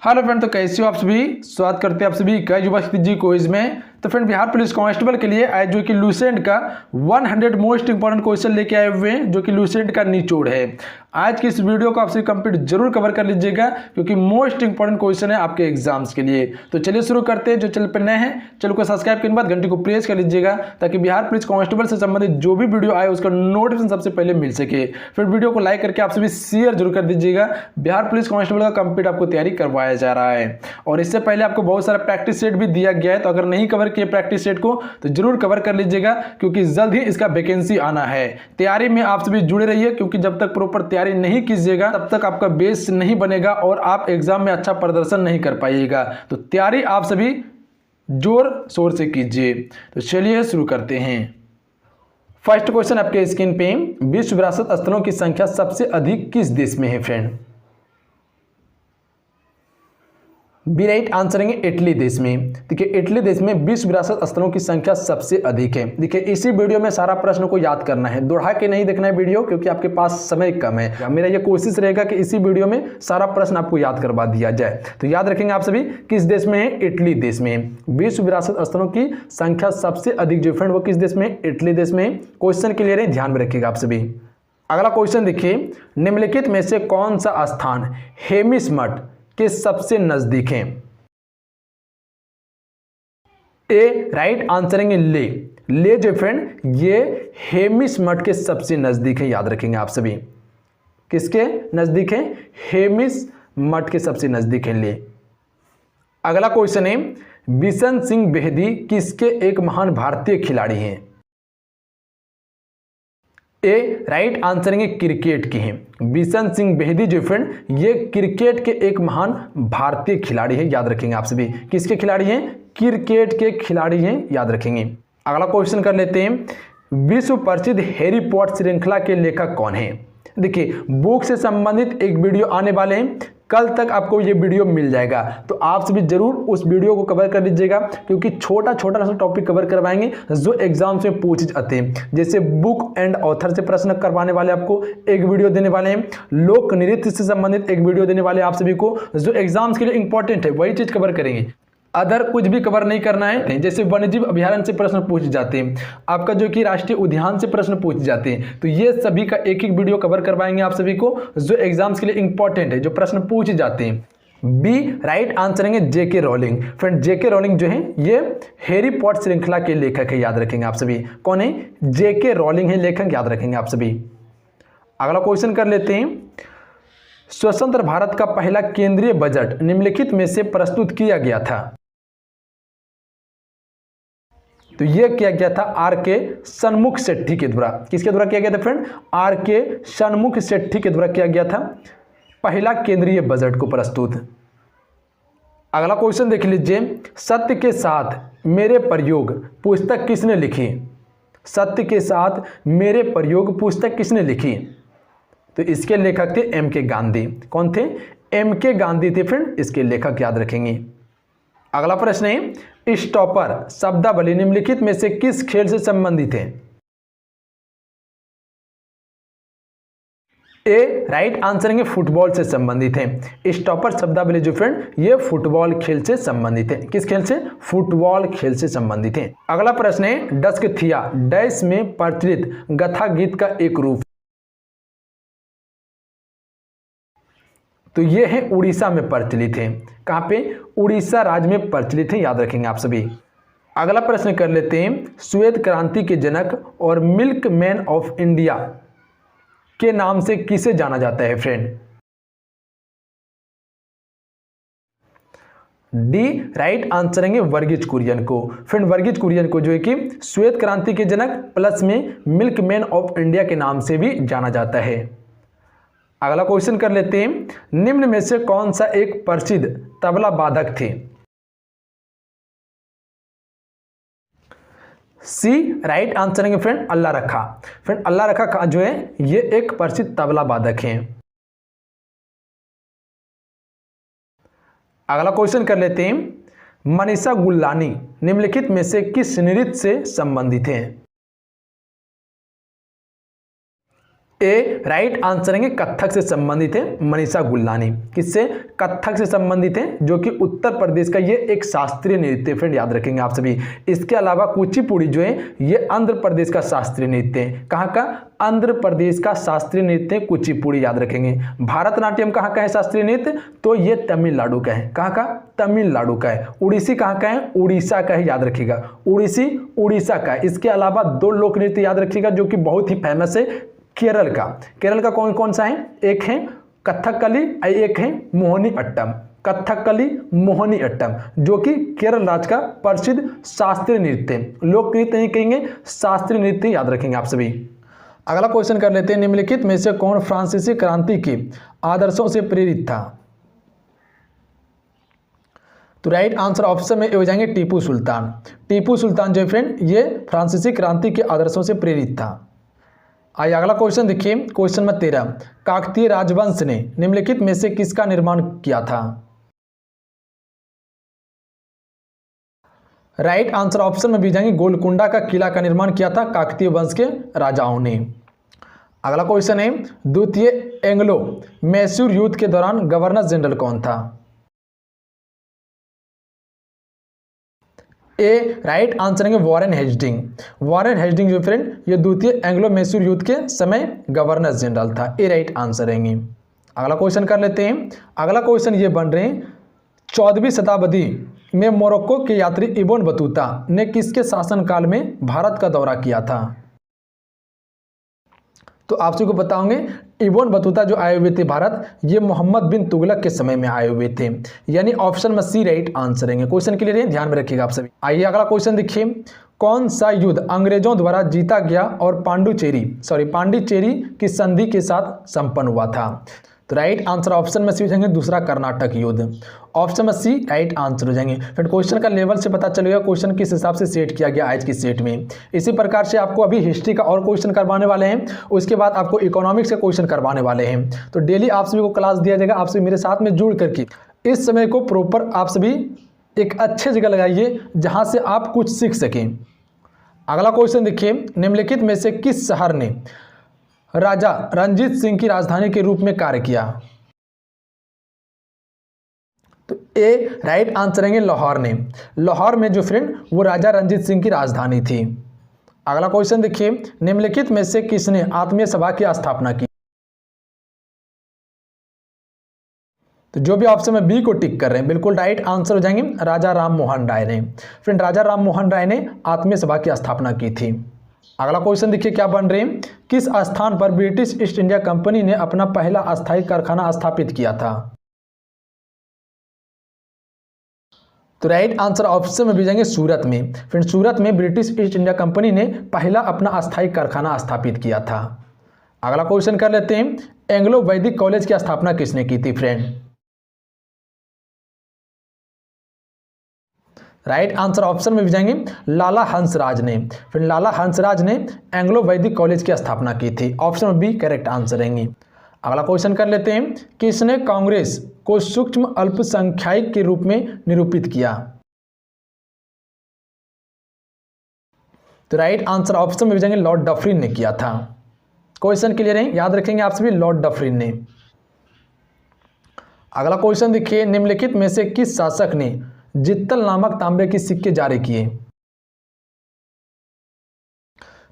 Hello friend, तो कैसे हो आप सभी। स्वागत करते हैं आप सभी का युवा जी क्विज में। तो फ्रेंड, बिहार पुलिस कांस्टेबल के लिए आज जो कि लूसेंट का 100 मोस्ट इंपॉर्टेंट क्वेश्चन लेके आए हुए हैं, जो कि लूसेंट का निचोड़ है। आज की इस वीडियो को आप सभी कंप्लीट जरूर कवर कर लीजिएगा, क्योंकि मोस्ट इंपॉर्टेंट क्वेश्चन है आपके एग्जाम्स के लिए। तो चलिए शुरू करते हैं। जो चैनल पर नए हैं, चैनल को सब्सक्राइब करने के बाद घंटी को प्रेस कर लीजिएगा, ताकि बिहार पुलिस कांस्टेबल से संबंधित जो भी वीडियो आए उसका नोटिफिकेशन सबसे पहले मिल सके। फिर वीडियो को लाइक करके आप सभी शेयर जरूर कर दीजिएगा। बिहार पुलिस कांस्टेबल का कंप्लीट आपको तैयारी करवाया जा रहा है, और इससे पहले आपको बहुत सारा प्रैक्टिस सेट भी दिया गया है। तो अगर नहीं कवर किए प्रैक्टिस सेट को तो जरूर कवर कर लीजिएगा, क्योंकि जल्द ही इसका वैकेंसी आना है। तैयारी में आप सभी जुड़े रहिए, क्योंकि जब तक प्रॉपर तैयारी नहीं कीजिएगा तब तक आपका बेस नहीं बनेगा और आप एग्जाम में अच्छा प्रदर्शन नहीं कर पाइएगा। तो तैयारी आप सभी जोर शोर से कीजिए। तो चलिए शुरू करते हैं। फर्स्ट क्वेश्चन आपके स्क्रीन पे, विश्व विरासत स्थलों की संख्या सबसे अधिक किस देश में है फ्रेंड? बी राइट आंसर है इटली देश में। देखिए, इटली देश में विश्व विरासत स्थलों की संख्या सबसे अधिक है। देखिए, इसी वीडियो में सारा प्रश्न को याद करना है, दोहरा के नहीं देखना है वीडियो, क्योंकि आपके पास समय कम है। मेरा ये कोशिश रहेगा कि इसी वीडियो में सारा प्रश्न आपको याद करवा दिया जाए। तो याद रखेंगे आप सभी, किस देश में है? इटली देश में। विश्व विरासत स्थलों की संख्या सबसे अधिक जो फ्रेंड वो किस देश में? इटली देश में। क्वेश्चन क्लियर है, ध्यान में रखिएगा आप सभी। अगला क्वेश्चन देखिए, निम्नलिखित में से कौन सा स्थान हेमिस मठ के सबसे नजदीक है? ए राइट आंसर है ले। ले जो फ्रेंड ये हेमिस मठ के सबसे नजदीक है, याद रखेंगे आप सभी। किसके नजदीक है? हेमिस मठ के सबसे नजदीक है ले। अगला क्वेश्चन है, बिशन सिंह बेदी किसके एक महान भारतीय खिलाड़ी हैं? ए राइट आंसर है क्रिकेट के हैं। बिशन सिंह बेदी जो फ्रेंड ये क्रिकेट के एक महान भारतीय खिलाड़ी हैं, याद रखेंगे आप सभी। किसके खिलाड़ी हैं? क्रिकेट के खिलाड़ी हैं, याद रखेंगे। अगला क्वेश्चन कर लेते हैं, विश्व प्रसिद्ध हैरी पॉटर श्रृंखला के लेखक कौन है? देखिए, बुक से संबंधित एक वीडियो आने वाले हैं, कल तक आपको ये वीडियो मिल जाएगा। तो आप सभी जरूर उस वीडियो को कवर कर लीजिएगा, क्योंकि छोटा छोटा सा टॉपिक कवर करवाएंगे जो एग्जाम्स में पूछे जाते हैं। जैसे बुक एंड ऑथर से प्रश्न करवाने वाले आपको एक वीडियो देने वाले हैं, लोक नृत्य से संबंधित एक वीडियो देने वाले आप सभी को, जो एग्जाम्स के लिए इंपॉर्टेंट है वही चीज कवर करेंगे। अदर कुछ भी कवर नहीं करना है। जैसे वन्यजीव अभ्यारण्य से प्रश्न पूछे जाते हैं, आपका जो कि राष्ट्रीय उद्यान से प्रश्न पूछे जाते हैं, तो ये सभी का एक एक वीडियो कवर करवाएंगे आप सभी को, जो एग्जाम्स के लिए इंपॉर्टेंट है, जो प्रश्न पूछे जाते हैं। बी राइट आंसर है जेके रोलिंग। फ्रेंड, जेके रोलिंग जो है ये हैरी पॉटर श्रृंखला के लेखक है, याद रखेंगे आप सभी। कौन है? जेके रोलिंग है लेखक, याद रखेंगे आप सभी। अगला क्वेश्चन कर लेते हैं, स्वतंत्र भारत का पहला केंद्रीय बजट निम्नलिखित में से प्रस्तुत किया गया था? तो यह किया गया था आर के सन्मुख शेट्टी के द्वारा। किसके द्वारा किया गया था फ्रेंड? आर के सन्मुख शेट्टी के द्वारा किया गया था पहला केंद्रीय बजट को प्रस्तुत। अगला क्वेश्चन देख लीजिए, सत्य के साथ मेरे प्रयोग पुस्तक किसने लिखी? सत्य के साथ मेरे प्रयोग पुस्तक किसने लिखी? तो इसके लेखक थे एम के गांधी। कौन थे? एम के गांधी थे फ्रेंड इसके लेखक, याद रखेंगे। अगला प्रश्न है, स्टॉपर शब्दावली निम्नलिखित में से किस खेल से संबंधित है? ए राइट आंसर है फुटबॉल से संबंधित है। स्टॉपर शब्दावली जो फ्रेंड ये फुटबॉल खेल से संबंधित है। किस खेल से? फुटबॉल खेल से संबंधित है। अगला प्रश्न है, डस्क थिया डैश में प्रचलित गाथा गीत का एक रूप। तो ये है उड़ीसा में प्रचलित है। कहां पे? उड़ीसा राज्य में प्रचलित है, याद रखेंगे आप सभी। अगला प्रश्न कर लेते हैं, श्वेत क्रांति के जनक और मिल्क मैन ऑफ इंडिया के नाम से किसे जाना जाता है फ्रेंड? डी राइट आंसर है वर्गीज कुरियन को। फ्रेंड, वर्गीज कुरियन को जो है कि श्वेत क्रांति के जनक प्लस में मिल्क मैन ऑफ इंडिया के नाम से भी जाना जाता है। अगला क्वेश्चन कर लेते हैं, निम्न में से कौन सा एक प्रसिद्ध तबला वादक थे? सी राइट आंसर है फ्रेंड अल्लाह रखा। फ्रेंड, अल्लाह रखा जो है ये एक प्रसिद्ध तबला वादक है। अगला क्वेश्चन कर लेते हैं, मनीषा गुल्लानी निम्नलिखित में से किस नृत्य से संबंधित है? ए राइट आंसर है कथक से संबंधित है मनीषा गुल्लानी। किससे? कथक से संबंधित है, जो कि उत्तर प्रदेश का ये एक शास्त्रीय नृत्य फ्रेंड, याद रखेंगे आप सभी। इसके अलावा कुचिपुड़ी जो है ये आंध्र प्रदेश का शास्त्रीय नृत्य है। कहाँ का? आंध्र प्रदेश का शास्त्रीय नृत्य कुचिपुड़ी, याद रखेंगे। भारतनाट्यम कहाँ का है शास्त्रीय नृत्य? तो ये तमिलनाडु का है। कहाँ का? तमिलनाडु का है। उड़ीसी कहाँ का है? उड़ीसा का है, याद रखिएगा। उड़ीसी उड़ीसा का है। इसके अलावा दो लोक नृत्य याद रखिएगा जो कि बहुत ही फेमस है केरल का। केरल का कौन कौन सा है? एक है कथकली, एक है मोहिनी अट्टम। कथकली, मोहिनी अट्टम, जो कि केरल राज्य का प्रसिद्ध शास्त्रीय नृत्य है। लोक नृत्य नहीं कहेंगे, शास्त्रीय नृत्य, याद रखेंगे आप सभी। अगला क्वेश्चन कर लेते हैं, निम्नलिखित में से कौन फ्रांसीसी क्रांति के आदर्शों से प्रेरित था? तो राइट आंसर ऑप्शन में हो जाएंगे टीपू सुल्तान। टीपू सुल्तान जो फ्रेंड ये फ्रांसीसी क्रांति के आदर्शों से प्रेरित था। आइए अगला क्वेश्चन देखिए, क्वेश्चन नंबर 13, काकतीय राजवंश ने निम्नलिखित में से किसका निर्माण किया था? राइट आंसर ऑप्शन में भी जाएंगे गोलकुंडा का किला का निर्माण किया था काकतीय वंश के राजाओं ने। अगला क्वेश्चन है, द्वितीय एंग्लो मैसूर युद्ध के दौरान गवर्नर जनरल कौन था? ए राइट आंसर है वॉरेन हेस्टिंग। वॉरेन हेस्टिंग जो फ्रेंड ये द्वितीय एंग्लो मैसूर युद्ध के समय गवर्नर जनरल था। ए राइट आंसर रहेंगे। अगला क्वेश्चन कर लेते हैं। अगला क्वेश्चन ये बन रहे हैं, 14वीं शताब्दी में मोरक्को के यात्री इब्न बतूता ने किसके शासनकाल में भारत का दौरा किया था? तो आप सभी को बताओगे इब्न बतूता जो आए हुए थे भारत, ये मोहम्मद बिन तुगलक के समय में आए हुए थे, यानी ऑप्शन में सी राइट आंसर रहेंगे। क्वेश्चन क्लियर है, ध्यान में रखिएगा आप सभी। आइए अगला क्वेश्चन देखिए, कौन सा युद्ध अंग्रेजों द्वारा जीता गया और पांडिचेरी की संधि के साथ संपन्न हुआ था? तो राइट आंसर ऑप्शन में सी हो जाएंगे दूसरा कर्नाटक युद्ध। ऑप्शन में सी राइट आंसर हो जाएंगे। फिर क्वेश्चन का लेवल से पता चलेगा क्वेश्चन किस हिसाब से सेट किया गया आज की सेट में। इसी प्रकार से आपको अभी हिस्ट्री का और क्वेश्चन करवाने वाले हैं, उसके बाद आपको इकोनॉमिक्स का क्वेश्चन करवाने वाले हैं। तो डेली आप सभी को क्लास दिया जाएगा। आप सभी मेरे साथ में जुड़ करके इस समय को प्रॉपर आप सभी एक अच्छे जगह लगाइए जहाँ से आप कुछ सीख सकें। अगला क्वेश्चन देखिए, निम्नलिखित में से किस शहर ने राजा रंजीत सिंह की राजधानी के रूप में कार्य किया? तो ए राइट आंसर रहेंगे लाहौर ने। लाहौर में जो फ्रेंड वो राजा रंजीत सिंह की राजधानी थी। अगला क्वेश्चन देखिए, निम्नलिखित में से किसने आत्मीय सभा की स्थापना की? तो जो भी ऑप्शन में बी को टिक कर रहे हैं बिल्कुल राइट आंसर हो जाएंगे राजा राम मोहन राय ने। फ्रेंड राजा राम मोहन राय ने आत्मीय सभा की स्थापना की थी। अगला क्वेश्चन देखिए क्या बन रहे हैं, किस स्थान पर ब्रिटिश ईस्ट इंडिया कंपनी ने अपना पहला अस्थायी कारखाना स्थापित किया था? तो राइट आंसर ऑप्शन में भी जाएंगे सूरत में। फ्रेंड सूरत में ब्रिटिश ईस्ट इंडिया कंपनी ने पहला अपना अस्थायी कारखाना स्थापित किया था। अगला क्वेश्चन कर लेते हैं, एंग्लो वैदिक कॉलेज की स्थापना किसने की थी? फ्रेंड राइट आंसर ऑप्शन में भी जाएंगे लाला हंसराज ने। फिर लाला हंसराज ने एंग्लो वैदिक कॉलेज की स्थापना की थी। ऑप्शन में बी करेक्ट आंसर रहेंगे। अगला क्वेश्चन कर लेते हैं, किसने कांग्रेस को सूक्ष्म अल्पसंख्यक के रूप में निरूपित किया? तो राइट आंसर ऑप्शन में भी जाएंगे लॉर्ड डफरिन ने किया था। क्वेश्चन क्लियर है, याद रखेंगे आप सभी लॉर्ड डफरिन ने। अगला क्वेश्चन देखिए, निम्नलिखित में से किस शासक ने जित्तल नामक तांबे के सिक्के जारी किए?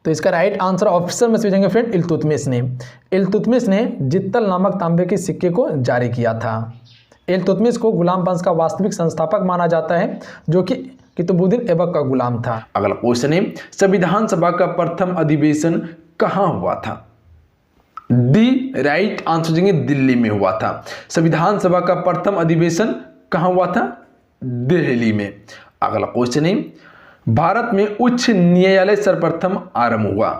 तो इसका राइट आंसर ऑप्शन में से जाएंगे फ्रेंड इल्तुतमिश ने। इल्तुतमिश ने जित्तल नामक तांबे के सिक्के को जारी किया था। इल्तुतमिश को गुलाम वंश का वास्तविक संस्थापक माना जाता है, जो कि कुतुबुद्दीन ऐबक का गुलाम था। अगला क्वेश्चन है, संविधान सभा का प्रथम अधिवेशन कहां हुआ था? डी राइट आंसर देंगे दिल्ली में हुआ था। संविधान सभा का प्रथम अधिवेशन कहां हुआ था? दिल्ली में। अगला क्वेश्चन है, भारत में उच्च न्यायालय सर्वप्रथम आरंभ हुआ?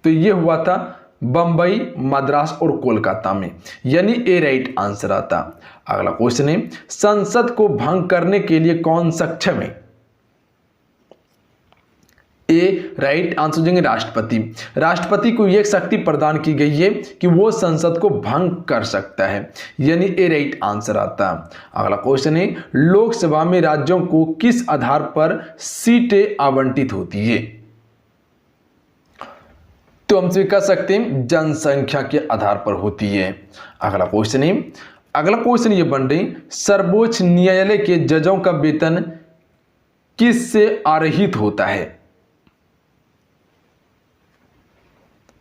तो यह हुआ था बंबई, मद्रास और कोलकाता में, यानी ए राइट आंसर आता। अगला क्वेश्चन है, संसद को भंग करने के लिए कौन सक्षम है? ए राइट आंसर देंगे राष्ट्रपति। राष्ट्रपति को यह शक्ति प्रदान की गई है कि वो संसद को भंग कर सकता है, यानी ए राइट आंसर आता। अगला क्वेश्चन है, लोकसभा में राज्यों को किस आधार पर सीटें आवंटित होती है? तो हमसे कह सकते हैं जनसंख्या के आधार पर होती है। अगला क्वेश्चन ये बन रही, सर्वोच्च न्यायालय के जजों का वेतन किससे आरहित होता है?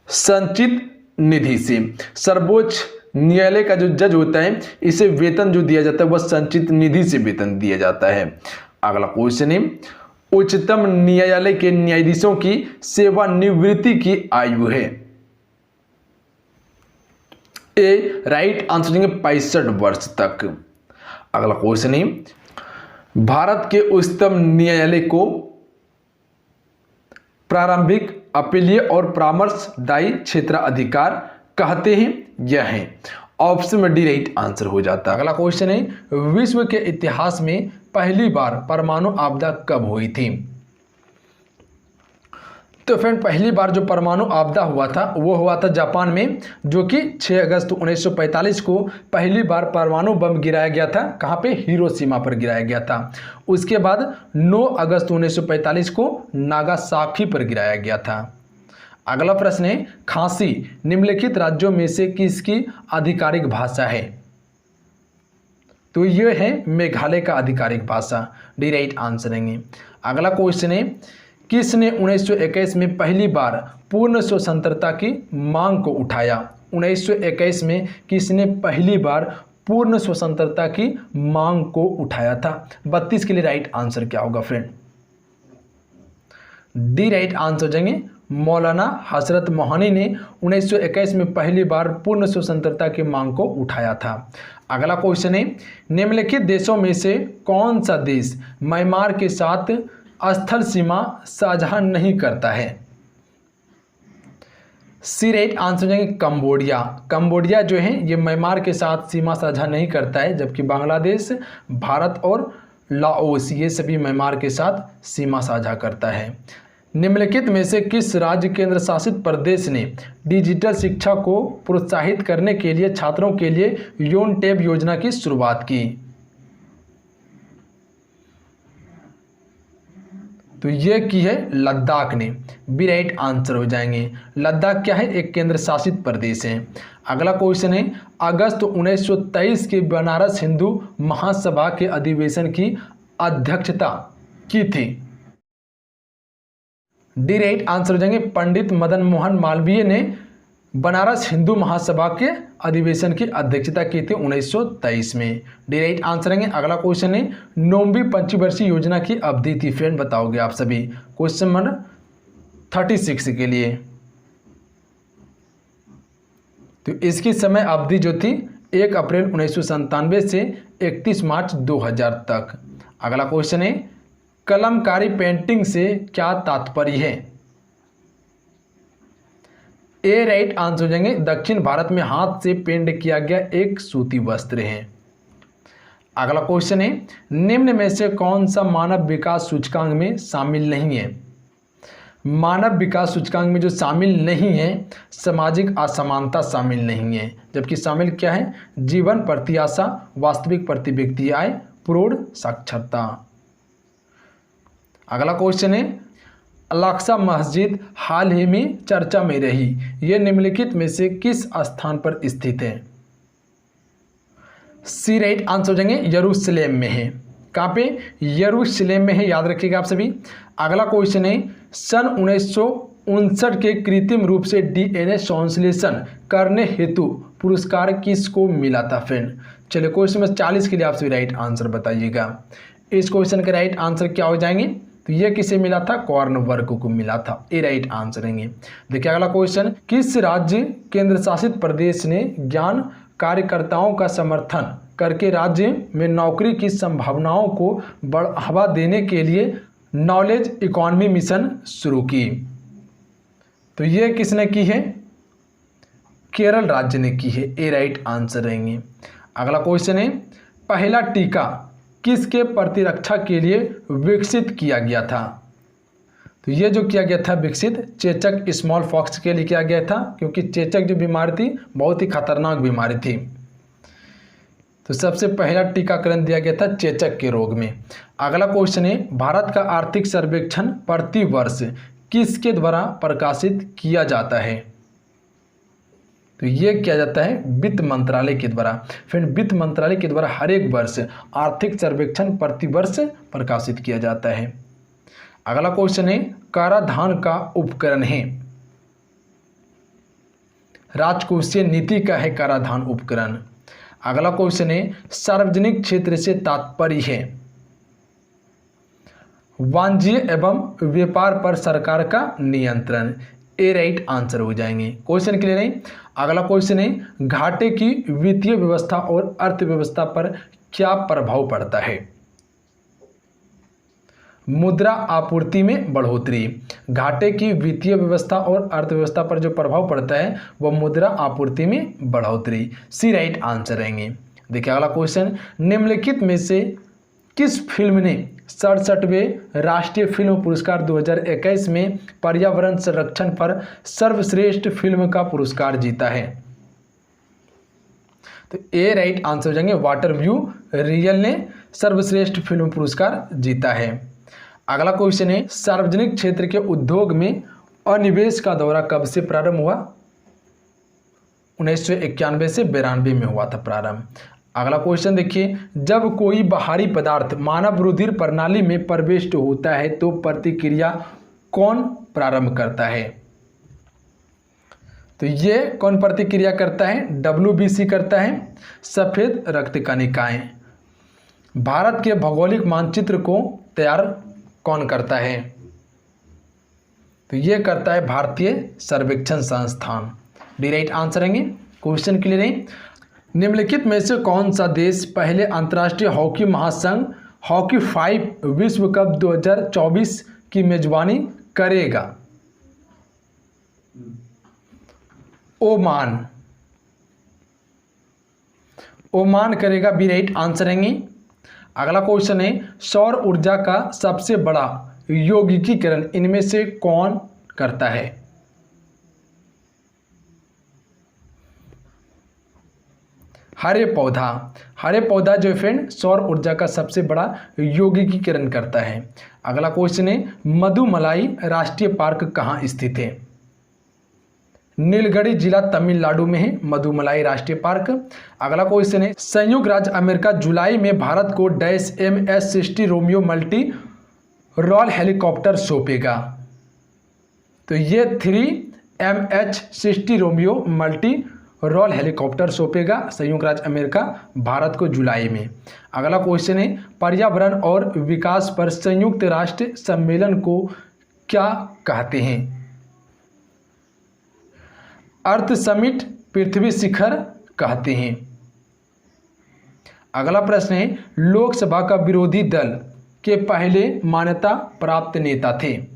संचित निधि से। सर्वोच्च न्यायालय का जो जज होता है इसे वेतन जो दिया जाता है वह संचित निधि से वेतन दिया जाता है। अगला क्वेश्चन है, उच्चतम न्यायालय के न्यायाधीशों की सेवानिवृत्ति की आयु है? ए राइट आंसर देंगे 65 वर्ष तक। अगला क्वेश्चन है, भारत के उच्चतम न्यायालय को प्रारंभिक अपीलीय और परामर्शदायी क्षेत्राधिकार कहते हैं? यह है ऑप्शन में डी राइट आंसर हो जाता है। अगला क्वेश्चन है, विश्व के इतिहास में पहली बार परमाणु आपदा कब हुई थी? तो फ्रेंड पहली बार जो परमाणु आपदा हुआ था वो हुआ था जापान में, जो कि 6 अगस्त 1945 को पहली बार परमाणु बम गिराया गया था। कहाँ पे? हिरोशिमा पर गिराया गया था। उसके बाद 9 अगस्त 1945 को नागासाकी पर गिराया गया था। अगला प्रश्न है, खांसी निम्नलिखित राज्यों में से किसकी आधिकारिक भाषा है? तो ये है मेघालय का आधिकारिक भाषा, डी राइट आंसर है। अगला क्वेश्चन है, किसने 1921 में पहली बार पूर्ण स्वतंत्रता की मांग को उठाया? 1921 में किसने पहली बार पूर्ण स्वतंत्रता की मांग को उठाया था? 32 के लिए राइट आंसर क्या होगा फ्रेंड? डी राइट आंसर हो जाएंगे मौलाना हजरत मोहनी ने 1921 में पहली बार पूर्ण स्वतंत्रता की मांग को उठाया था। अगला क्वेश्चन है, निम्नलिखित देशों में से कौन सा देश म्यांमार के साथ स्थल सीमा साझा नहीं करता है? सी राइट आंसर हो जाएंगे कंबोडिया। कंबोडिया जो है ये म्यांमार के साथ सीमा साझा नहीं करता है, जबकि बांग्लादेश, भारत और लाओस ये सभी म्यांमार के साथ सीमा साझा करता है। निम्नलिखित में से किस राज्य केंद्र शासित प्रदेश ने डिजिटल शिक्षा को प्रोत्साहित करने के लिए छात्रों के लिए योन टैब योजना की शुरुआत की? तो ये की है लद्दाख ने, बी राइट आंसर हो जाएंगे। लद्दाख क्या है? एक केंद्र शासित प्रदेश है। अगला क्वेश्चन है, अगस्त 1923 के बनारस हिंदू महासभा के अधिवेशन की अध्यक्षता की थी? डी राइट आंसर हो जाएंगे पंडित मदन मोहन मालवीय ने बनारस हिंदू महासभा के अधिवेशन की अध्यक्षता की थी 1923 में। डी राइट आंसर है। अगला क्वेश्चन है, 9वीं पंचवर्षीय योजना की अवधि थी फ्रेंड, बताओगे आप सभी। क्वेश्चन नंबर 36 के लिए। तो इसकी समय अवधि जो थी 1 अप्रैल 1997 से 31 मार्च 2000 तक। अगला क्वेश्चन है, कलमकारी पेंटिंग से क्या तात्पर्य है? ए राइट आंसर हो जाएंगे दक्षिण भारत में हाथ से पेंट किया गया एक सूती वस्त्र है। अगला क्वेश्चन है, निम्न में से कौन सा मानव विकास सूचकांक में शामिल नहीं है? मानव विकास सूचकांक में जो शामिल नहीं है, सामाजिक असमानता शामिल नहीं है, जबकि शामिल क्या है? जीवन प्रत्याशा, वास्तविक प्रति व्यक्ति आय, प्रौढ़ साक्षरता। अगला क्वेश्चन है, अल-अक्सा मस्जिद हाल ही में चर्चा में रही, यह निम्नलिखित में से किस स्थान पर स्थित है? सी राइट आंसर हो जाएंगे यरूशलेम में है। कहाँ पे? यरूशलेम में है, याद रखिएगा आप सभी। अगला क्वेश्चन है, सन 1959 के कृत्रिम रूप से DNA संश्लेषण करने हेतु पुरस्कार किसको मिला था फ्रेंड? चलिए क्वेश्चन नंबर 40 के लिए आप सभी राइट आंसर बताइएगा। इस क्वेश्चन के राइट आंसर क्या हो जाएंगे? तो ये किसे मिला था? कॉर्नवर्ग को मिला था, ए राइट आंसर है। देखिए अगला क्वेश्चन, किस राज्य केंद्र शासित प्रदेश ने ज्ञान कार्यकर्ताओं का समर्थन करके राज्य में नौकरी की संभावनाओं को बढ़ावा देने के लिए नॉलेज इकोनॉमी मिशन शुरू की? तो ये किसने की है? केरल राज्य ने की है, ए राइट आंसर रहेंगे। अगला क्वेश्चन है, पहला टीका किसके प्रतिरक्षा के लिए विकसित किया गया था? तो ये जो किया गया था विकसित, चेचक स्मॉल पॉक्स के लिए किया गया था, क्योंकि चेचक जो बीमारी थी बहुत ही खतरनाक बीमारी थी। तो सबसे पहला टीकाकरण दिया गया था चेचक के रोग में। अगला क्वेश्चन है, भारत का आर्थिक सर्वेक्षण प्रति वर्ष किसके द्वारा प्रकाशित किया जाता है? तो ये किया जाता है वित्त मंत्रालय के द्वारा। फिर वित्त मंत्रालय के द्वारा हर एक वर्ष आर्थिक सर्वेक्षण प्रतिवर्ष प्रकाशित किया जाता है। अगला क्वेश्चन है कराधान का उपकरण है। राजकोषीय नीति का है कराधान उपकरण। अगला क्वेश्चन है सार्वजनिक क्षेत्र से तात्पर्य है वाणिज्य एवं व्यापार पर सरकार का नियंत्रण। ए राइट आंसर हो जाएंगे। क्वेश्चन क्लियर है। अगला क्वेश्चन है घाटे की वित्तीय व्यवस्था और अर्थव्यवस्था पर क्या प्रभाव पड़ता है? मुद्रा आपूर्ति में बढ़ोतरी। घाटे की वित्तीय व्यवस्था और अर्थव्यवस्था पर जो प्रभाव पड़ता है वह मुद्रा आपूर्ति में बढ़ोतरी। सी राइट आंसर रहेंगे। देखिए अगला क्वेश्चन निम्नलिखित में से किस फिल्म ने 67वें राष्ट्रीय फिल्म पुरस्कार 2021 में पर्यावरण संरक्षण पर सर्वश्रेष्ठ फिल्म का पुरस्कार जीता है? तो ए राइट आंसर हो जाएंगे वाटर व्यू रियल ने सर्वश्रेष्ठ फिल्म पुरस्कार जीता है। अगला क्वेश्चन है सार्वजनिक क्षेत्र के उद्योग में अनिवेश का दौरा कब से प्रारंभ हुआ? 1991 से 92 में हुआ था प्रारंभ। अगला क्वेश्चन देखिए जब कोई बाहरी पदार्थ मानव रुधिर प्रणाली में प्रविष्ट होता है तो प्रतिक्रिया कौन प्रारंभ करता है? तो ये कौन प्रतिक्रिया करता है? WBC करता है, सफेद रक्त कणिकाएं। भारत के भौगोलिक मानचित्र को तैयार कौन करता है? तो ये करता है भारतीय सर्वेक्षण संस्थान। डी राइट आंसर रहेंगे। क्वेश्चन क्लियर है। निम्नलिखित में से कौन सा देश पहले अंतर्राष्ट्रीय हॉकी महासंघ हॉकी 5 विश्व कप 2024 की मेजबानी करेगा? ओमान। ओमान करेगा। बी राइट आंसर रहेंगे। अगला क्वेश्चन है सौर ऊर्जा का सबसे बड़ा यौगिकीकरण इनमें से कौन करता है? हरे पौधा। हरे पौधा जो फ्रेंड सौर ऊर्जा का सबसे बड़ा यौगिकीकरण करता है। अगला क्वेश्चन है मधुमलाई राष्ट्रीय पार्क कहाँ स्थित है? नीलगिरी जिला तमिलनाडु में है मधुमलाई राष्ट्रीय पार्क। अगला क्वेश्चन है संयुक्त राज्य अमेरिका जुलाई में भारत को dash MS-60 Romeo multi role helicopter सौंपेगा? तो ये 3MH-60 Romeo multi role helicopter सौंपेगा संयुक्त राज्य अमेरिका भारत को जुलाई में। अगला क्वेश्चन है पर्यावरण और विकास पर संयुक्त राष्ट्र सम्मेलन को क्या कहते हैं? अर्थ समिट, पृथ्वी शिखर कहते हैं। अगला प्रश्न है लोकसभा का विरोधी दल के पहले मान्यता प्राप्त नेता थे?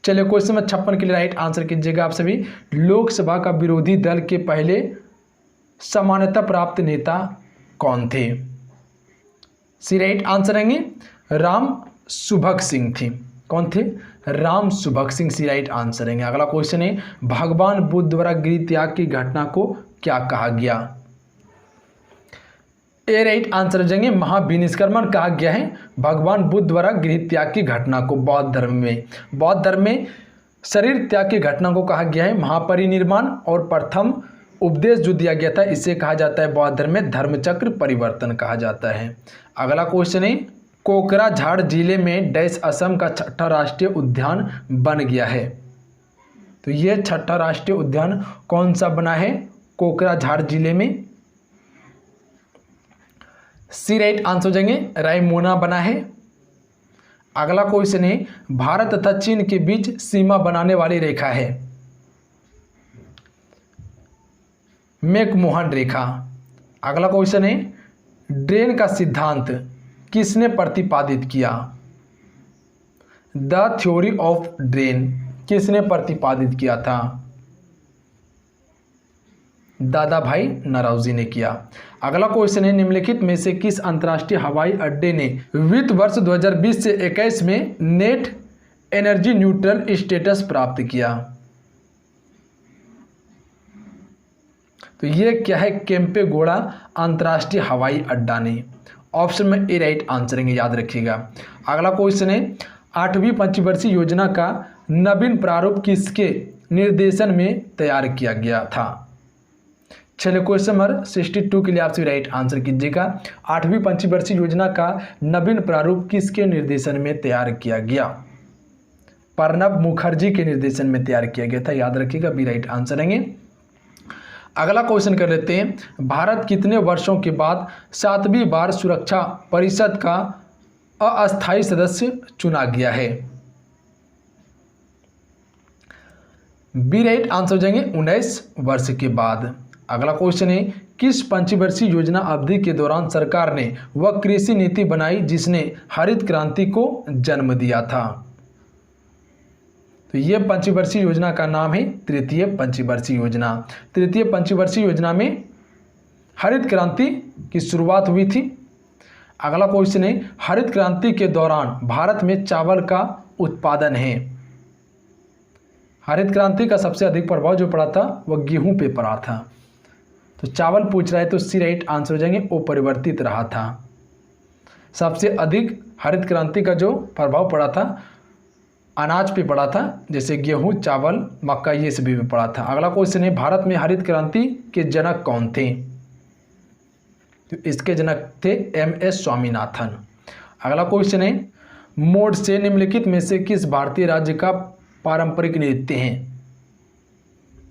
चलिए क्वेश्चन नंबर 56 के लिए राइट आंसर कीजिएगा आप सभी। लोकसभा का विरोधी दल के पहले समानता प्राप्त नेता कौन थे? सी राइट आंसर रहेंगे राम सुभग सिंह थे। कौन थे? राम सुभग सिंह। सी राइट आंसर रहेंगे। अगला क्वेश्चन है भगवान बुद्ध द्वारा गृह त्याग की घटना को क्या कहा गया? ए राइट आंसर हो जाएंगे महाविनिष्क्रमण कहा गया है भगवान बुद्ध द्वारा गृह त्याग की घटना को। बौद्ध धर्म में शरीर त्याग की घटना को कहा गया है महापरिनिर्वाण। और प्रथम उपदेश जो दिया गया था इसे कहा जाता है बौद्ध धर्म में धर्मचक्र परिवर्तन कहा जाता है। अगला क्वेश्चन है कोकराझाड़ जिले में डैश असम का 6ठा राष्ट्रीय उद्यान बन गया है? तो ये 6ठा राष्ट्रीय उद्यान कौन सा बना है? कोकराझाड़ जिले में। सी राइट आंसर हो जाएंगे रायमोना बना है। अगला क्वेश्चन है भारत तथा चीन के बीच सीमा बनाने वाली रेखा है? मैकमोहन रेखा। अगला क्वेश्चन है ड्रेन का सिद्धांत किसने प्रतिपादित किया? द थ्योरी ऑफ ड्रेन किसने प्रतिपादित किया था? दादा भाई नौरोजी ने किया। अगला क्वेश्चन है निम्नलिखित में से किस अंतर्राष्ट्रीय हवाई अड्डे ने वित्त वर्ष 2020 से 21 में नेट एनर्जी न्यूट्रल स्टेटस प्राप्त किया? तो ये क्या है? केम्पेगौड़ा अंतर्राष्ट्रीय हवाई अड्डा ने। ऑप्शन में ए राइट आंसर है, याद रखिएगा। अगला क्वेश्चन है 8वीं पंचवर्षीय योजना का नवीन प्रारूप किसके निर्देशन में तैयार किया गया था? चलिए क्वेश्चन नंबर 62 के लिए आपसे राइट आंसर कीजिएगा। 8वीं पंचवर्षीय योजना का नवीन प्रारूप किसके निर्देशन में तैयार किया गया? प्रणब मुखर्जी के निर्देशन में तैयार किया गया था, याद रखिएगा, बी राइट आंसर रहेंगे। अगला क्वेश्चन कर लेते हैं। भारत कितने वर्षों के बाद 7वीं बार सुरक्षा परिषद का अस्थायी सदस्य चुना गया है? बी राइट आंसर हो जाएंगे 19 वर्ष के बाद। अगला क्वेश्चन है, किस पंचवर्षीय योजना अवधि के दौरान सरकार ने वह कृषि नीति बनाई जिसने हरित क्रांति को जन्म दिया था? तो यह पंचवर्षीय योजना का नाम है तृतीय पंचवर्षीय योजना। तृतीय पंचवर्षीय योजना में हरित क्रांति की शुरुआत हुई थी। अगला क्वेश्चन है, हरित क्रांति के दौरान भारत में चावल का उत्पादन है। हरित क्रांति का सबसे अधिक प्रभाव जो पड़ा था वह गेहूं पे पड़ा था, तो चावल पूछ रहा है तो सी राइट आंसर हो जाएंगे, अपरिवर्तित रहा था। सबसे अधिक हरित क्रांति का जो प्रभाव पड़ा था अनाज पे पड़ा था, जैसे गेहूं, चावल, मक्का, ये सभी पे पड़ा था। अगला क्वेश्चन है, भारत में हरित क्रांति के जनक कौन थे? तो इसके जनक थे MS स्वामीनाथन। अगला क्वेश्चन है, मोड से निम्नलिखित में से किस भारतीय राज्य का पारंपरिक नृत्य है?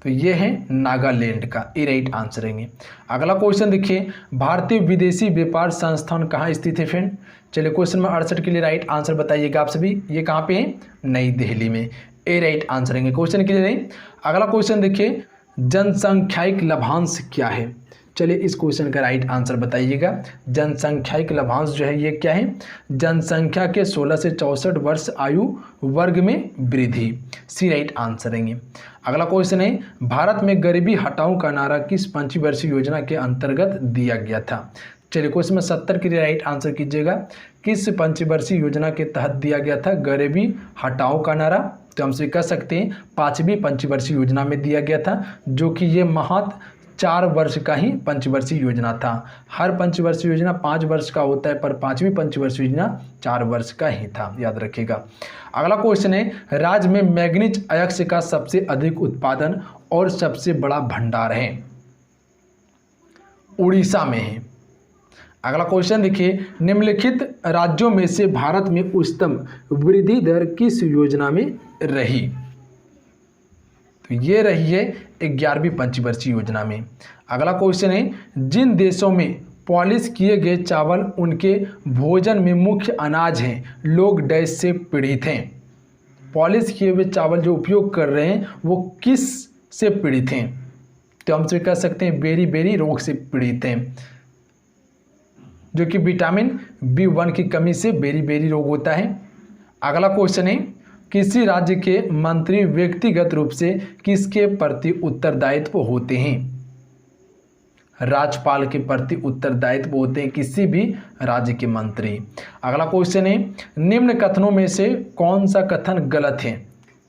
तो ये है नागालैंड का, ए राइट आंसर रहेंगे। अगला क्वेश्चन देखिए, भारतीय विदेशी व्यापार संस्थान कहाँ स्थित है फ्रेंड? चलिए क्वेश्चन में 68 के लिए राइट आंसर बताइएगा आप सभी। ये कहाँ पे है? नई दिल्ली में, ए राइट आंसर रहेंगे। क्वेश्चन के लिए अगला क्वेश्चन देखिए, जनसंख्यायिक लाभांश क्या है? चलिए इस क्वेश्चन का राइट आंसर बताइएगा। जनसंख्यायिक लाभांश जो है ये क्या है? जनसंख्या के 16 से 64 वर्ष आयु वर्ग में वृद्धि, सी राइट आंसर रहेंगे। अगला क्वेश्चन है, भारत में गरीबी हटाओ का नारा किस पंचवर्षीय योजना के अंतर्गत दिया गया था? चलिए क्वेश्चन में 70 के लिए राइट आंसर कीजिएगा। किस पंचवर्षीय योजना के तहत दिया गया था गरीबी हटाओ का नारा? तो हमसे कह सकते हैं 5वीं पंचवर्षीय योजना में दिया गया था, जो कि ये महज 4 वर्ष का ही पंचवर्षीय योजना था। हर पंचवर्षीय योजना 5 वर्ष का होता है, पर 5वीं पंचवर्षीय योजना 4 वर्ष का ही था, याद रखिएगा। अगला क्वेश्चन है, राज्य में मैग्नीज अयस्क का सबसे अधिक उत्पादन और सबसे बड़ा भंडार है? उड़ीसा में है। अगला क्वेश्चन देखिए, निम्नलिखित राज्यों में से भारत में उच्चतम वृद्धि दर किस योजना में रही? तो ये रही है 11वीं पंचवर्षीय योजना में। अगला क्वेश्चन है, जिन देशों में पॉलिश किए गए चावल उनके भोजन में मुख्य अनाज हैं, लोग डैश से पीड़ित हैं? पॉलिश किए हुए चावल जो उपयोग कर रहे हैं वो किस से पीड़ित हैं? तो हमसे कह सकते हैं बेरी रोग से पीड़ित हैं, जो कि विटामिन B1 की कमी से बेरी रोग होता है। अगला क्वेश्चन है, किसी राज्य के मंत्री व्यक्तिगत रूप से किसके प्रति उत्तरदायित्व होते हैं? राज्यपाल के प्रति उत्तरदायित्व होते हैं किसी भी राज्य के मंत्री। अगला क्वेश्चन है, निम्न कथनों में से कौन सा कथन गलत है?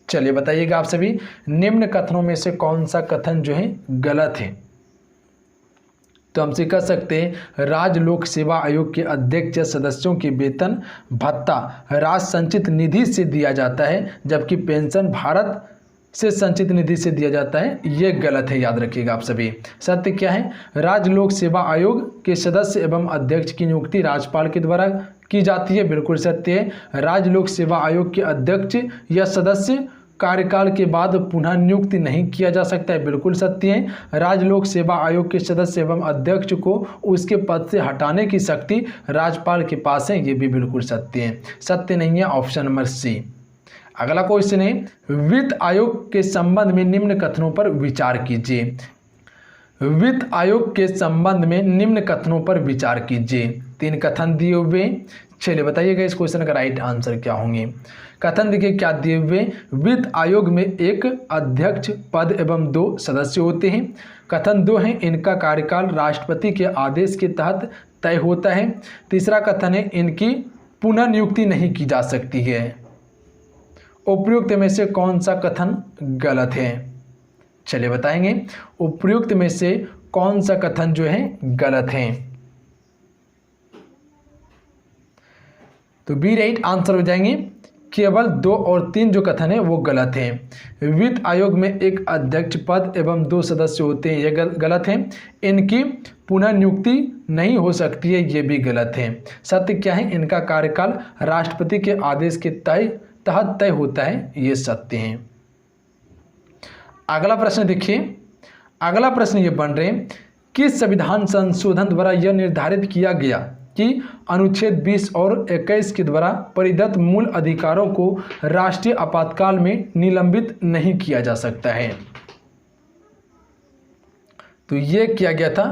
चलिए बताइएगा आप सभी, निम्न कथनों में से कौन सा कथन जो है गलत है? तो हमसे कह सकते हैं राज्य लोक सेवा आयोग के अध्यक्ष या सदस्यों के वेतन भत्ता राज्य संचित निधि से दिया जाता है, जबकि पेंशन भारत से संचित निधि से दिया जाता है, ये गलत है, याद रखिएगा आप सभी। सत्य क्या है? राज्य लोक सेवा आयोग के सदस्य एवं अध्यक्ष की नियुक्ति राज्यपाल के द्वारा की जाती है, बिल्कुल सत्य है। राज्य लोक सेवा आयोग के अध्यक्ष या सदस्य कार्यकाल के बाद पुनः नियुक्त नहीं किया जा सकता है, बिल्कुल सत्य है। राज्य लोक सेवा आयोग के सदस्य एवं अध्यक्ष को उसके पद से हटाने की शक्ति राज्यपाल के पास है, ये भी बिल्कुल सत्य है। सत्य नहीं है ऑप्शन नंबर सी। अगला क्वेश्चन है, वित्त आयोग के संबंध में निम्न कथनों पर विचार कीजिए। वित्त आयोग के संबंध में निम्न कथनों पर विचार कीजिए। 3 कथन दिए हुए, चलिए बताइएगा इस क्वेश्चन का राइट आंसर क्या होंगे। कथन देखिए क्या दिए हुए, वित्त आयोग में एक अध्यक्ष पद एवं 2 सदस्य होते हैं। कथन 2 है, इनका कार्यकाल राष्ट्रपति के आदेश के तहत तय होता है। तीसरा कथन है, इनकी पुनः नियुक्ति नहीं की जा सकती है। उपयुक्त में से कौन सा कथन गलत है? चलिए बताएंगे उपयुक्त में से कौन सा कथन जो है गलत है। तो बी राइट आंसर हो जाएंगे केवल 2 और 3 जो कथन है वो गलत हैं। वित्त आयोग में एक अध्यक्ष पद एवं 2 सदस्य होते हैं, ये गलत है। इनकी पुनः नियुक्ति नहीं हो सकती है, ये भी गलत है। सत्य क्या है, इनका कार्यकाल राष्ट्रपति के आदेश के तहत तय होता है, ये सत्य है। अगला प्रश्न देखिए, अगला प्रश्न ये बन रहे हैं, किस संविधान संशोधन द्वारा यह निर्धारित किया गया कि अनुच्छेद 20 और 21 के द्वारा परिदत्त मूल अधिकारों को राष्ट्रीय आपातकाल में निलंबित नहीं किया जा सकता है? तो यह किया गया था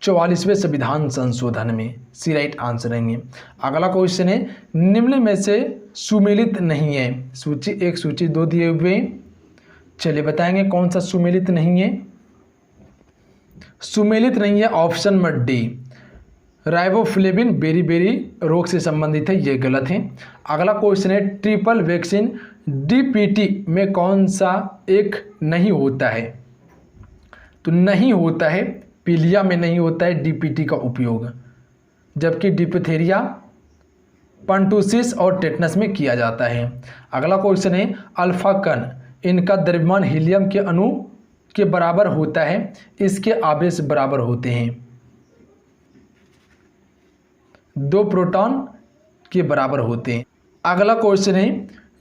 44वें संविधान संशोधन में। सी राइट आंसर रहेंगे। अगला क्वेश्चन है, निम्न में से सुमेलित नहीं है। सूची 1 सूची 2 दिए हुए, चलिए बताएंगे कौन सा सुमेलित नहीं है। सुमेलित नहीं है ऑप्शन नंबर डी, राइबोफ्लेविन बेरी रोग से संबंधित है, ये गलत है। अगला क्वेश्चन है, ट्रिपल वैक्सीन डीपीटी में कौन सा एक नहीं होता है? तो नहीं होता है, पीलिया में नहीं होता है डीपीटी का उपयोग, जबकि डिप्थेरिया, पंटूसिस और टेटनस में किया जाता है। अगला क्वेश्चन है, अल्फा कण इनका द्रव्यमान हीलियम के अणु के बराबर होता है, इसके आवेश बराबर होते हैं, 2 प्रोटॉन के बराबर होते हैं। अगला क्वेश्चन है,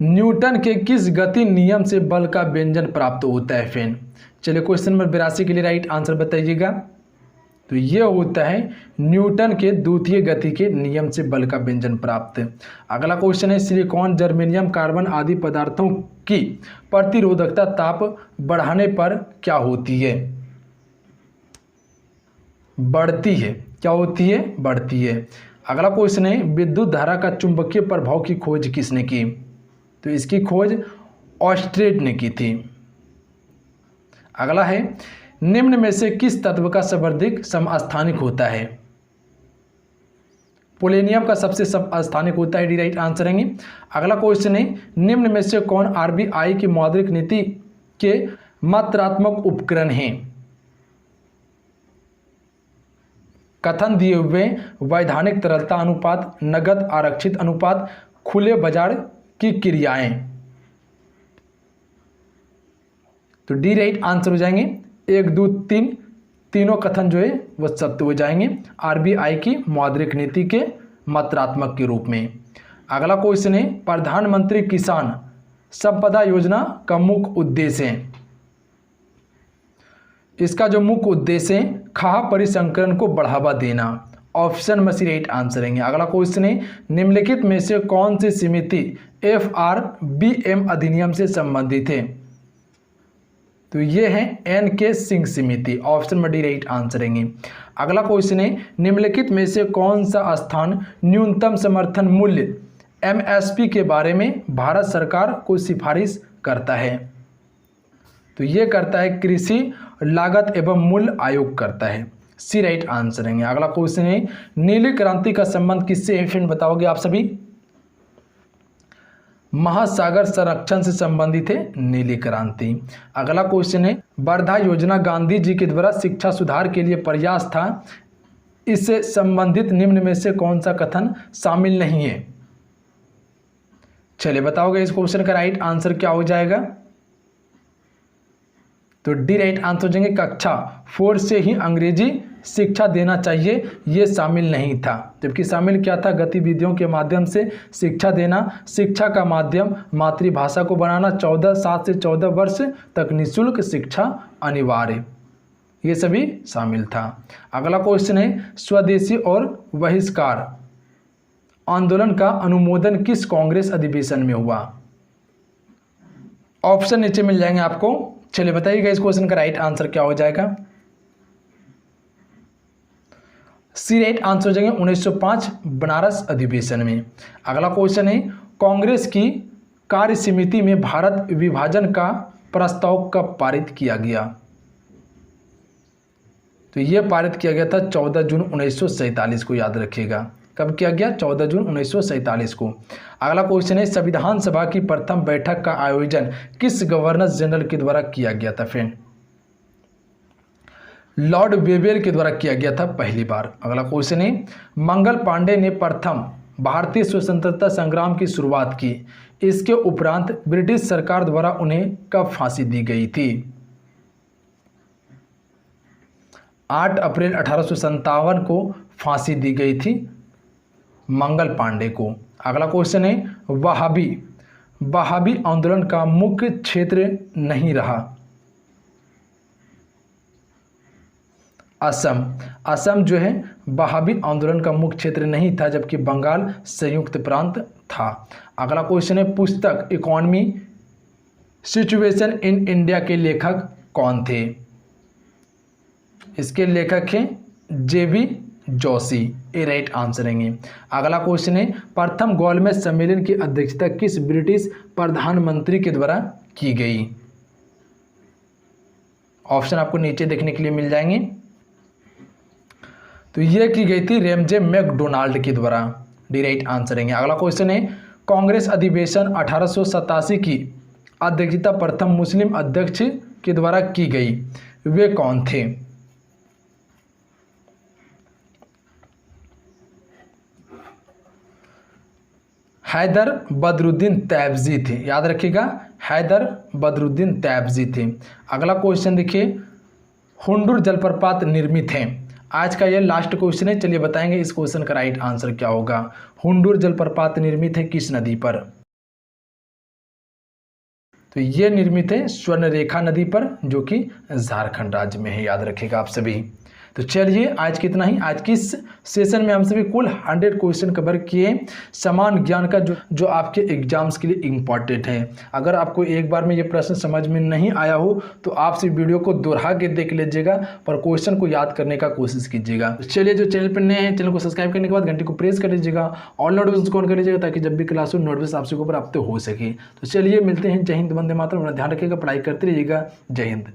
न्यूटन के किस गति नियम से बल का व्यंजन प्राप्त होता है? फैन। चलिए क्वेश्चन नंबर 82 के लिए राइट आंसर बताइएगा। तो ये होता है न्यूटन के द्वितीय गति के नियम से बल का व्यंजन प्राप्त। अगला क्वेश्चन है, सिलिकॉन, जर्मेनियम, कार्बन आदि पदार्थों की प्रतिरोधकता ताप बढ़ाने पर क्या होती है? बढ़ती है। क्या होती है? बढ़ती है। अगला क्वेश्चन है, विद्युत धारा का चुंबकीय प्रभाव की खोज किसने की? तो इसकी खोज ऑस्ट्रेड ने की थी। अगला है, निम्न में से किस तत्व का सर्वाधिक समस्थानिक होता है? पोलेनियम का सबसे समस्थानिक होता है, डी राइट आंसर रहेंगे। अगला क्वेश्चन है, निम्न में से कौन आरबीआई की मौद्रिक नीति के मात्रात्मक उपकरण हैं? कथन दिए हुए वैधानिक तरलता अनुपात, नगद आरक्षित अनुपात, खुले बाजार की क्रियाएं। तो डी राइट आंसर हो जाएंगे 1 2 3, तीनों कथन जो है वो सत्य हो जाएंगे आरबीआई की मौद्रिक नीति के मात्रात्मक के रूप में। अगला क्वेश्चन है, प्रधानमंत्री किसान संपदा योजना का मुख्य उद्देश्य है? इसका जो मुख्य उद्देश्य है, खाद्य परिसंकरण को बढ़ावा देना। ऑप्शन में सी राइट आंसर रहेंगे। अगला क्वेश्चन है, निम्नलिखित में से कौन सी समिति FRBM अधिनियम से संबंधित है? तो ये है NK सिंह समिति। ऑप्शन में डी राइट आंसर रहेंगे। अगला क्वेश्चन है, निम्नलिखित में से कौन सा स्थान न्यूनतम समर्थन मूल्य MSP के बारे में भारत सरकार को सिफारिश करता है? तो ये करता है कृषि लागत एवं मूल्य आयोग करता है। सी राइट आंसर रहेंगे। अगला क्वेश्चन है, नीली क्रांति का संबंध किससे है? फ्रेंड बताओगे आप सभी? महासागर संरक्षण से संबंधित है नीली क्रांति। अगला क्वेश्चन है, वर्धा योजना गांधी जी के द्वारा शिक्षा सुधार के लिए प्रयास था, इससे संबंधित निम्न में से कौन सा कथन शामिल नहीं है? चलिए बताओगे इस क्वेश्चन का राइट आंसर क्या हो जाएगा? तो डी राइट आंसर हो जाएंगे, कक्षा 4 से ही अंग्रेजी शिक्षा देना चाहिए, ये शामिल नहीं था। जबकि शामिल क्या था? गतिविधियों के माध्यम से शिक्षा देना, शिक्षा का माध्यम मातृभाषा को बनाना, 7 से 14 वर्ष तक निःशुल्क शिक्षा अनिवार्य, ये सभी शामिल था। अगला क्वेश्चन है, स्वदेशी और बहिष्कार आंदोलन का अनुमोदन किस कांग्रेस अधिवेशन में हुआ? ऑप्शन नीचे मिल जाएंगे आपको। चलिए बताइएगा इस क्वेश्चन का राइट आंसर क्या हो जाएगा? सी राइट आंसर हो जाएंगे 1905 बनारस अधिवेशन में। अगला क्वेश्चन है, कांग्रेस की कार्य समिति में भारत विभाजन का प्रस्ताव कब पारित किया गया? तो यह पारित किया गया था 14 जून 1947 को, याद रखिएगा। कब किया गया? 14 जून 1947 को। अगला क्वेश्चन है, संविधान सभा की प्रथम बैठक का आयोजन किस गवर्नर जनरल के द्वारा किया गया था? फ्रेंड लॉर्ड वेवेल के द्वारा किया गया था पहली बार। अगला क्वेश्चन है, मंगल पांडे ने प्रथम भारतीय स्वतंत्रता संग्राम की शुरुआत की, इसके उपरांत ब्रिटिश सरकार द्वारा उन्हें कब फांसी दी गई थी? 8 अप्रैल 1857 को फांसी दी गई थी मंगल पांडे को। अगला क्वेश्चन है, वहाबी आंदोलन का मुख्य क्षेत्र नहीं रहा। असम जो है वहाबी आंदोलन का मुख्य क्षेत्र नहीं था, जबकि बंगाल संयुक्त प्रांत था। अगला क्वेश्चन है, पुस्तक इकोनॉमी सिचुएशन इन इंडिया के लेखक कौन थे? इसके लेखक हैं जेबी जोशी, ये राइट आंसर है। अगला क्वेश्चन है, प्रथम गोलमेज सम्मेलन की अध्यक्षता किस ब्रिटिश प्रधानमंत्री के द्वारा की गई? ऑप्शन आपको नीचे देखने के लिए मिल जाएंगे। तो यह की गई थी रैमजे मैकडोनाल्ड के द्वारा, डी राइट आंसर है। अगला क्वेश्चन है, कांग्रेस अधिवेशन 1887 की अध्यक्षता प्रथम मुस्लिम अध्यक्ष के द्वारा की गई, वे कौन थे? हैदर बदरुद्दीन तैयबजी थे, याद रखिएगा, हैदर बदरुद्दीन तैयबजी थे। अगला क्वेश्चन देखिए, हुंडुर जलप्रपात निर्मित है। आज का यह लास्ट क्वेश्चन है, चलिए बताएंगे इस क्वेश्चन का राइट आंसर क्या होगा। हुंडुर जलप्रपात निर्मित है किस नदी पर? तो यह निर्मित है स्वर्णरेखा नदी पर, जो कि झारखंड राज्य में है, याद रखिएगा आप सभी। तो चलिए आज कितना ही, आज की सेशन में हम सभी कुल 100 क्वेश्चन कवर किए समान ज्ञान का, जो आपके एग्जाम्स के लिए इम्पॉर्टेंट है। अगर आपको एक बार में ये प्रश्न समझ में नहीं आया हो तो आप इस वीडियो को दोहरा के देख लीजिएगा, पर क्वेश्चन को याद करने का कोशिश कीजिएगा। तो चलिए, जो चैनल पर नए हैं चैनल को सब्सक्राइब करने के बाद घंटी को प्रेस कर लीजिएगा और नोटिफिकेशन ऑन कर लीजिएगा, ताकि जब भी क्लास हो नोटिफिकेशन आपसे ऊपर प्राप्त हो सके। तो चलिए मिलते हैं, जय हिंद, वंदे मातरम। ध्यान रखिएगा, पढ़ाई करते रहिएगा। जय हिंद।